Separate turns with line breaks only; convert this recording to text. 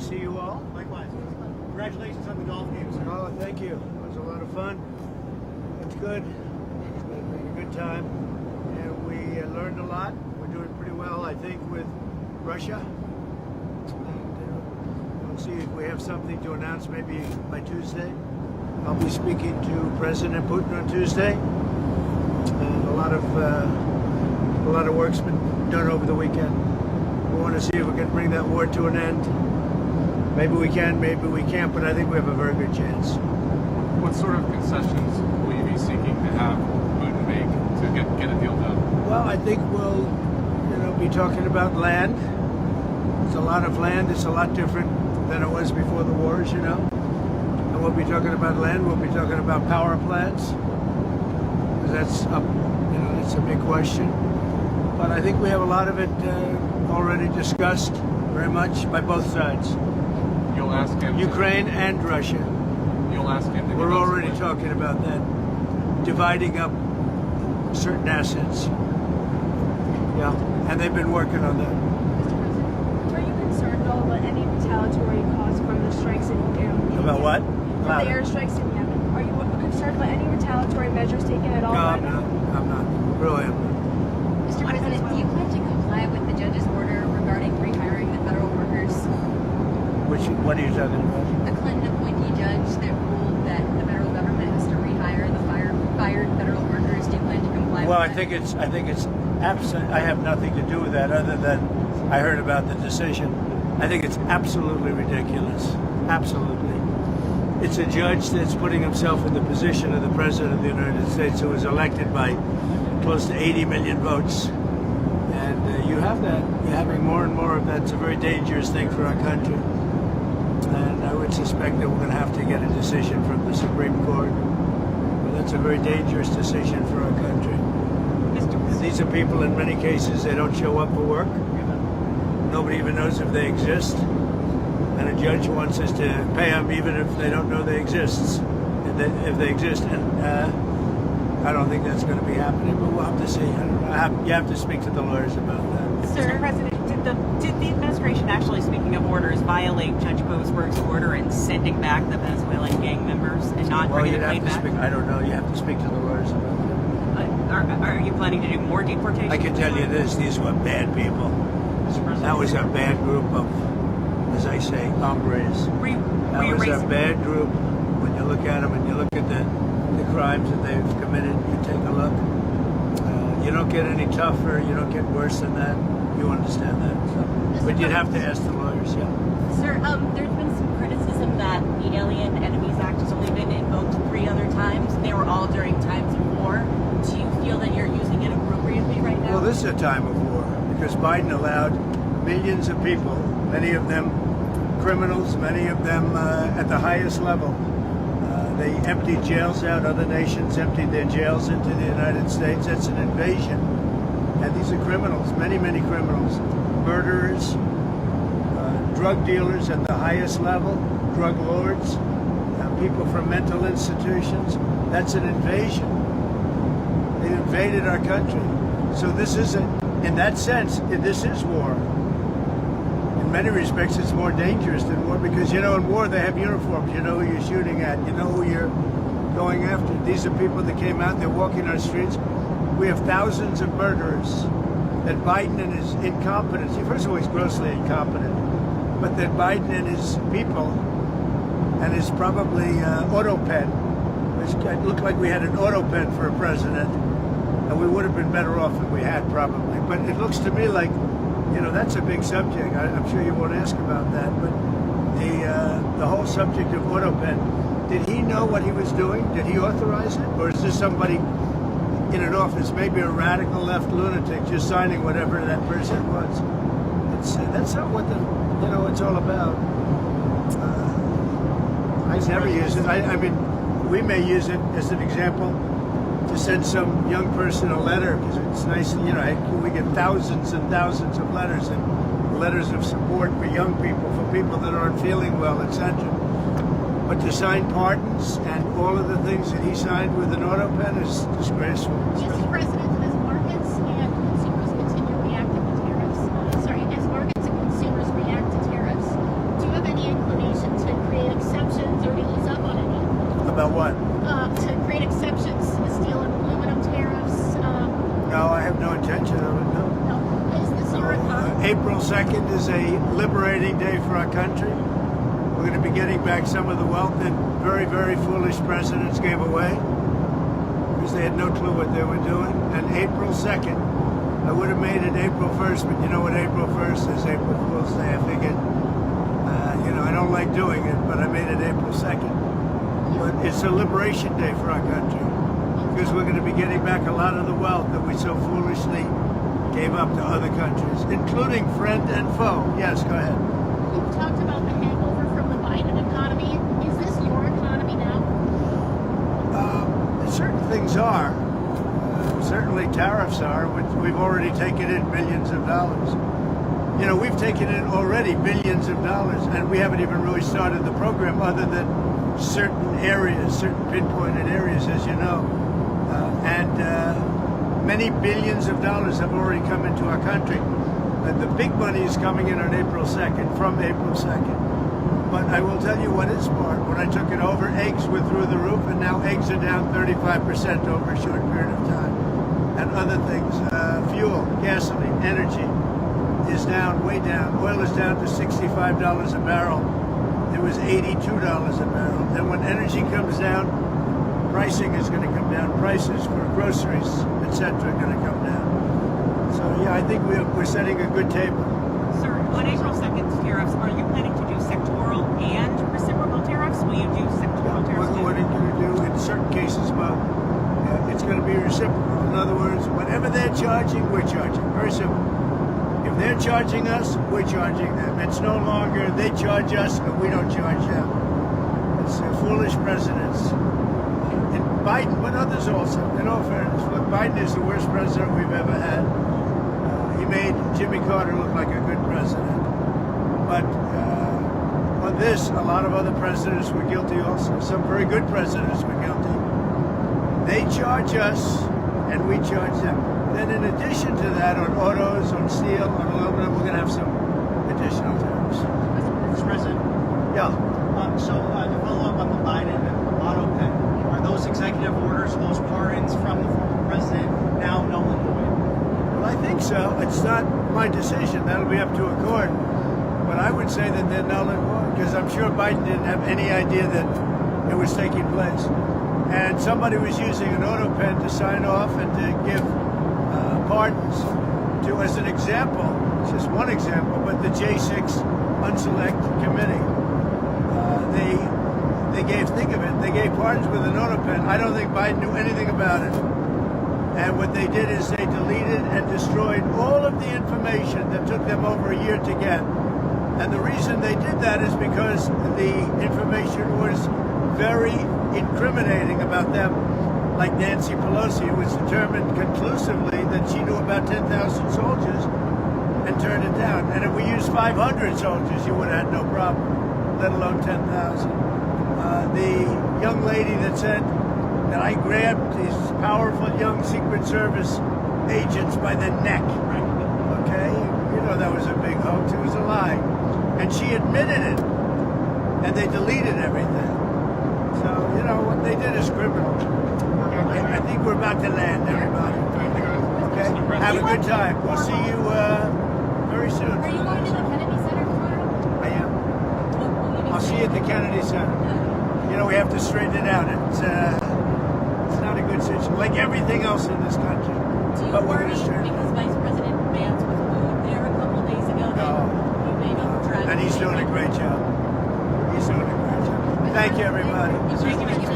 see you all.
Likewise. Congratulations on the golf games, sir.
Oh, thank you. It was a lot of fun. It's good. It's been a good time. And we learned a lot. We're doing pretty well, I think, with Russia. And we'll see if we have something to announce maybe by Tuesday. I'll be speaking to President Putin on Tuesday. And a lot of work's been done over the weekend. We want to see if we can bring that war to an end. Maybe we can, maybe we can't, but I think we have a very good chance.
What sort of concessions will you be seeking to have Putin make to get a deal done?
Well, I think we'll, be talking about land. It's a lot of land. It's a lot different than it was before the wars, And we'll be talking about land. We'll be talking about power plants. Because that's up, that's a big question. But I think we have a lot of it already discussed very much by both sides.
You'll ask him.
Ukraine and Russia.
You'll ask him.
We're already talking about that, dividing up certain assets. Yeah, and they've been working on that.
Mr. President, are you concerned at all about any retaliatory cause from the strikes in Yemen?
About what?
The airstrikes in Yemen. Are you concerned about any retaliatory measures taken at all?
No, I'm not. Really, I'm not.
Mr. President, do you plan to comply with the judge's order regarding rehiring the federal workers?
What are you talking about?
The Clinton appointee judge that ruled that the federal government has to rehire the fired federal workers. Do you plan to comply
Well,
with
I think it's absent. I have nothing to do with that other than I heard about the decision. I think it's absolutely ridiculous. Absolutely. It's a judge that's putting himself in the position of the President of the United States, who was elected by close to 80 million votes. And you have that. You're having more and more of that. It's a very dangerous thing for our country. And I would suspect that we're going to have to get a decision from the Supreme Court. But that's a very dangerous decision for our country. And these are people, in many cases, they don't show up for work. Nobody even knows if they exist. And a judge wants us to pay them even if they don't know they exist. If they exist. And I don't think that's going to be happening, but we'll have to see. I don't know. You have to speak to the lawyers about that.
Mr. President, did the administration actually, speaking of orders, violate Judge Boasberg's order in sending back the Venezuelan gang members and not bringing them back?
I don't know. You have to speak to the lawyers about that.
Are you planning to do more deportations?
I can tell you this. These were bad people. That was a bad group of, as I say, hombres. That was a bad group. When you look at them and you look at the crimes that they've committed, you take a look. You don't get any tougher. You don't get worse than that. You understand that. So. But you'd have to ask the lawyers, yeah.
Sir, there's been some criticism that the Alien Enemies Act has only been invoked 3 other times. They were all during times of war. Do you feel that you're using it appropriately right now?
Well, this is a time of war because Biden allowed millions of people, many of them criminals, many of them at the highest level. They emptied jails out. Other nations emptied their jails into the United States. That's an invasion. And these are criminals, many, many criminals, murderers, drug dealers at the highest level, drug lords, people from mental institutions. That's an invasion. They invaded our country. So this isn't, in that sense, this is war. In many respects, it's more dangerous than war because, in war they have uniforms. You know who you're shooting at. You know who you're going after. These are people that came out. They're walking our streets. We have thousands of murderers that Biden and his incompetence, first of all, he's grossly incompetent, but that Biden and his people and his probably auto pen, it looked like we had an auto pen for a president, and we would have been better off if we had probably. But it looks to me like, that's a big subject. I'm sure you won't ask about that, but the whole subject of auto pen, did he know what he was doing? Did he authorize it? Or is this somebody in an office, maybe a radical left lunatic, just signing whatever that person wants? That's not what it's all about. I never use it. I mean, we may use it as an example to send some young person a letter because it's nice. We get thousands and thousands of letters and letters of support for young people, for people that aren't feeling well, etc. But to sign pardons and all of the things that he signed with an auto pen is disgraceful.
Mr. President, as markets and consumers continue reacting to tariffs, as markets and consumers react to tariffs, do you have any
About what?
To create exceptions, steel and aluminum tariffs.
No, I have no intention of it, no.
No, is this your
April 2nd is a liberating day for our country. We're going to be getting back some of the wealth that very, very foolish presidents gave away because they had no clue what they were doing. And April 2nd, I would have made it April 1st, but you know what April 1st is? April Fool's Day. I figured, I don't like doing it, but I made it April 2nd. But it's a liberation day for our country because we're going to be getting back a lot of the wealth that we so foolishly gave up to other countries, including friend and foe. Yes, go ahead.
You've talked about the hangover from the Biden economy. Is this your economy now?
Certain things are. Certainly tariffs are, which we've already taken in billions of dollars. We've taken in already billions of dollars, and we haven't even really started the program other than certain areas, certain pinpointed areas, as you know. Many billions of dollars have already come into our country. The big money is coming in on April 2nd, from April 2nd. But I will tell you what is smart. When I took it over, eggs were through the roof, and now eggs are down 35% over a short period of time. And other things, fuel, gasoline, energy is down, way down. Oil is down to $65 a barrel. It was $82 a barrel. And when energy comes down, pricing is going to come down. Prices for groceries, etc., are going to come down. So, yeah, I think we're setting a good table.
Sir, on April 2nd tariffs, are you planning to do sectoral and reciprocal tariffs? Will you do sectoral tariffs?
What are you going to do in certain cases? Well, it's going to be reciprocal. In other words, whatever they're charging, we're charging. Very simple. If they're charging us, we're charging them. It's no longer they charge us and we don't charge them. It's foolish presidents. And Biden, but others also, in all fairness. Look, Biden is the worst president we've ever had. He made Jimmy Carter look like a good president. But on this, a lot of other presidents were guilty also. Some very good presidents were guilty. They charge us and we charge them. Then in addition to that, on autos, on steel, on aluminum, we're going to have some additional tariffs.
Mr. President,
Yeah.
to follow up on the Biden auto pen, are those executive orders, those pardons from the former president now null and void?
Well, I think so. It's not my decision. That'll be up to a court. But I would say that they're null and void because I'm sure Biden didn't have any idea that it was taking place. And somebody was using an auto pen to sign off and to give pardons to, as an example, just one example, but the J6 Unselect Committee. They gave, think of it, they gave pardons with an auto pen. I don't think Biden knew anything about it. And what they did is they deleted and destroyed all of the information that took them over a year to get. And the reason they did that is because the information was very incriminating about them. Like Nancy Pelosi, it was determined conclusively that she knew about 10,000 soldiers and turned it down. And if we used 500 soldiers, you would have had no problem, let alone 10,000. The young lady that said that I grabbed these powerful young Secret Service agents by the neck. Okay? You know that was a big hoax. It was a lie. And she admitted it. And they deleted everything. So, what they did is criminal. I think we're about to land, everybody. Okay? Have a good time. We'll see you very soon.
Are you going to the Kennedy Center tomorrow?
I am.
What will you be
I'll see you at the Kennedy Center. We have to straighten it out. It's not a good situation, like everything else in this country.
Do you
But we're
worry
going to straighten it out.
because Vice President Vance was booed there a couple of days ago that he may be driving?
And he's doing a great job. He's doing a great job. Thank you, everybody.
Thank you, Mr.